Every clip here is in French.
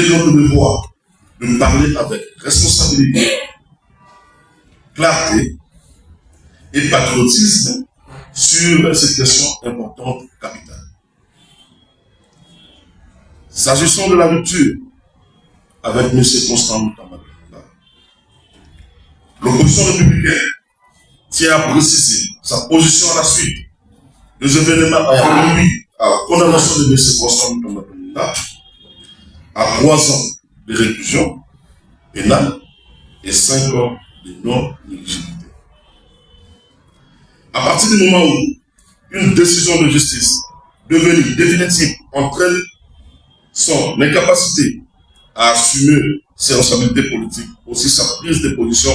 est notre devoir de parler avec responsabilité, clarté et patriotisme sur cette question importante capitale. S'agissant de la rupture avec M. Constant Mutamba, l'opposition républicaine tient à préciser sa position à la suite des événements ayant conduit à la condamnation de M. Constant Mutamba à 3 ans de réclusion pénale et 5 ans de non-éligibilité. À partir du moment où une décision de justice devenue définitive entraîne son incapacité à assumer ses responsabilités politiques, aussi sa prise de position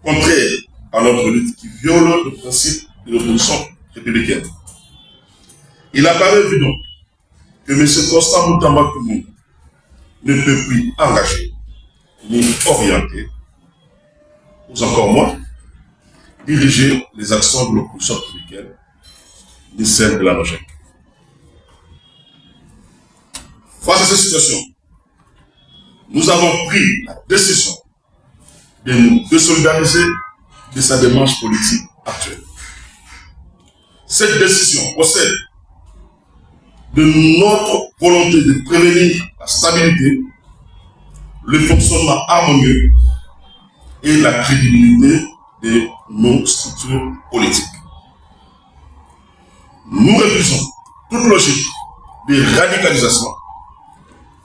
contraire à notre lutte qui viole le principe de l'opposition républicaine. Il apparaît évident que M. Constant Mutamba ne peut plus engager ni orienter, ou encore moins, diriger les actions de l'opposition républicaine, ni celles de la logique. Face à cette situation, nous avons pris la décision de nous désolidariser de sa démarche politique actuelle. Cette décision procède de notre volonté de prévenir la stabilité, le fonctionnement harmonieux et la crédibilité de nos structures politiques. Nous refusons toute logique de radicalisation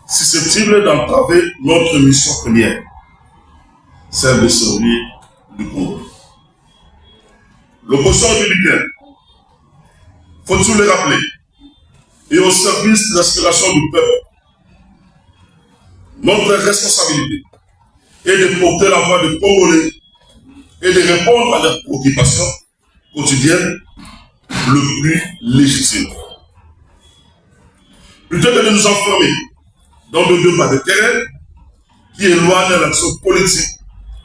susceptible d'entraver notre mission première, celle de sauver le Congo. L'opposition républicaine, faut-il le rappeler, est au service des aspirations du peuple. Notre responsabilité est de porter la voix des Congolais et de répondre à leurs préoccupations quotidiennes le plus légitime. Plutôt que de nous enfermer dans des débats de terrain qui éloignent l'action politique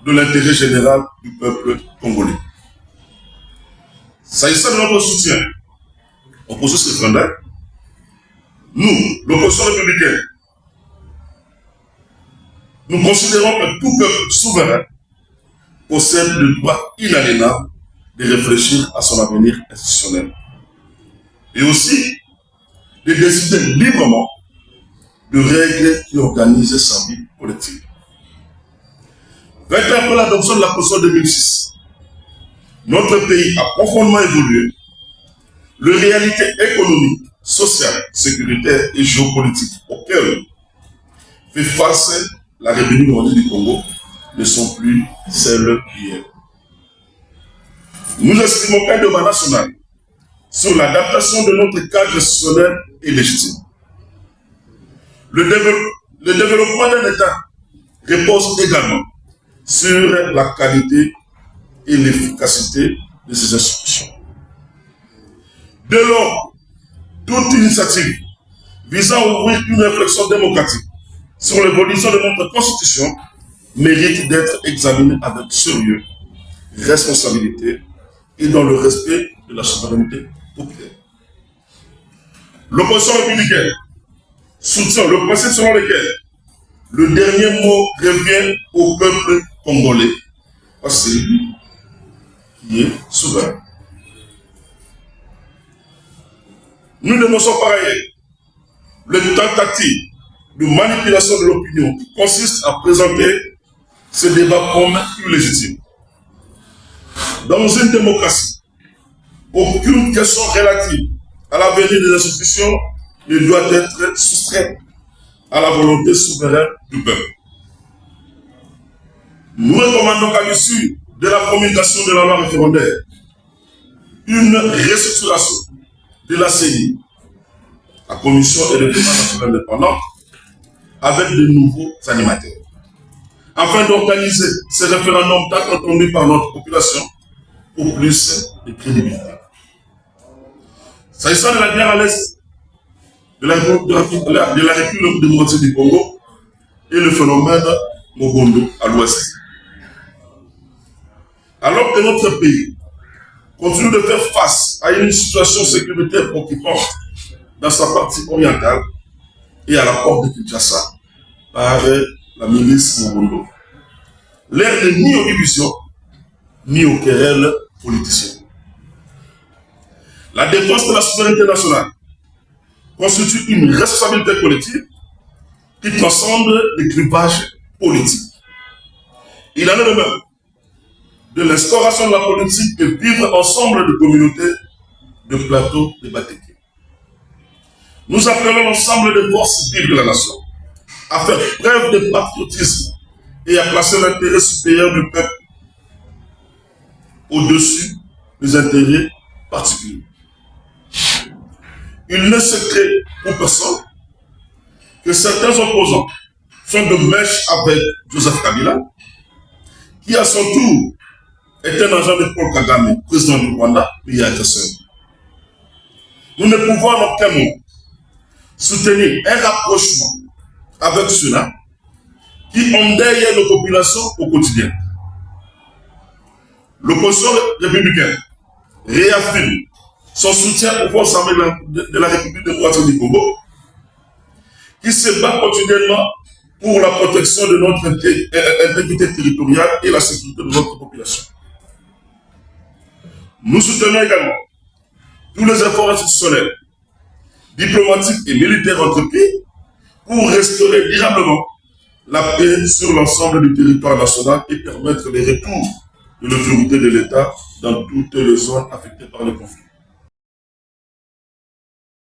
de l'intérêt général du peuple congolais. S'agissant de notre soutien au processus référendaire, nous, l'opposition républicaine, nous considérons que tout peuple souverain possède le droit inaliénable de réfléchir à son avenir institutionnel et aussi de décider librement de règles qui organisent sa vie politique. 20 ans après l'adoption de la Constitution de 2006, notre pays a profondément évolué. Les réalités économiques, sociales, sécuritaires et géopolitiques auxquelles fait face la République démocratique du Congo ne sont plus celles d'hier. Nous estimons qu'un débat national sur l'adaptation de notre cadre institutionnel est légitime. Le développement d'un État repose également sur la qualité et l'efficacité de ses institutions. Dès lors, toute initiative visant à ouvrir une réflexion démocratique sur l'évolution de notre Constitution mérite d'être examinée avec sérieux, responsabilité et dans le respect de la souveraineté populaire. L'opposition républicaine soutient le principe selon lequel le dernier mot revient au peuple congolais, parce que c'est lui qui est souverain. Nous dénonçons par ailleurs les tentatives de manipulation de l'opinion qui consiste à présenter ce débat comme illégitime. Dans une démocratie, aucune question relative à l'avenir des institutions ne doit être soustraite à la volonté souveraine du peuple. Nous recommandons qu'à l'issue de la promulgation de la loi référendaire, une restructuration de la CENI, la Commission et le Défense nationale indépendante, avec de nouveaux animateurs, afin d'organiser ces référendums tant attendus par notre population pour plus de crédibilité. S'agissant de la guerre à l'Est de la République démocratique du Congo et le phénomène Mogondo à l'Ouest. Alors que notre pays continue de faire face à une situation sécuritaire préoccupante dans sa partie orientale et à la porte de Kinshasa, par la milice Mobundo. L'ère n'est ni aux divisions, ni aux querelles politiciennes. La défense de la souveraineté nationale constitue une responsabilité collective qui transcende les clivages politiques. Il en est de même de l'instauration de la politique et vivre ensemble de communautés, de plateaux, de bâtiments. Nous appelons l'ensemble des forces vives de la nation à faire preuve de patriotisme et à placer l'intérêt supérieur du peuple au-dessus des intérêts particuliers. Il ne se crée pour personne que certains opposants sont de mèche avec Joseph Kabila, qui à son tour est un agent de Paul Kagame, président du Rwanda, pays agresseur. Nous ne pouvons en aucun moment soutenir un rapprochement avec ceux-là qui endeuillent nos populations au quotidien. L'opposition républicaine réaffirme son soutien aux forces armées de la République démocratique du Congo, qui se bat quotidiennement pour la protection de notre intégrité territoriale et la sécurité de notre population. Nous soutenons également tous les efforts institutionnels, diplomatiques et militaires entrepris pour restaurer durablement la paix sur l'ensemble du territoire national et permettre le retour de l'autorité de l'État dans toutes les zones affectées par le conflit.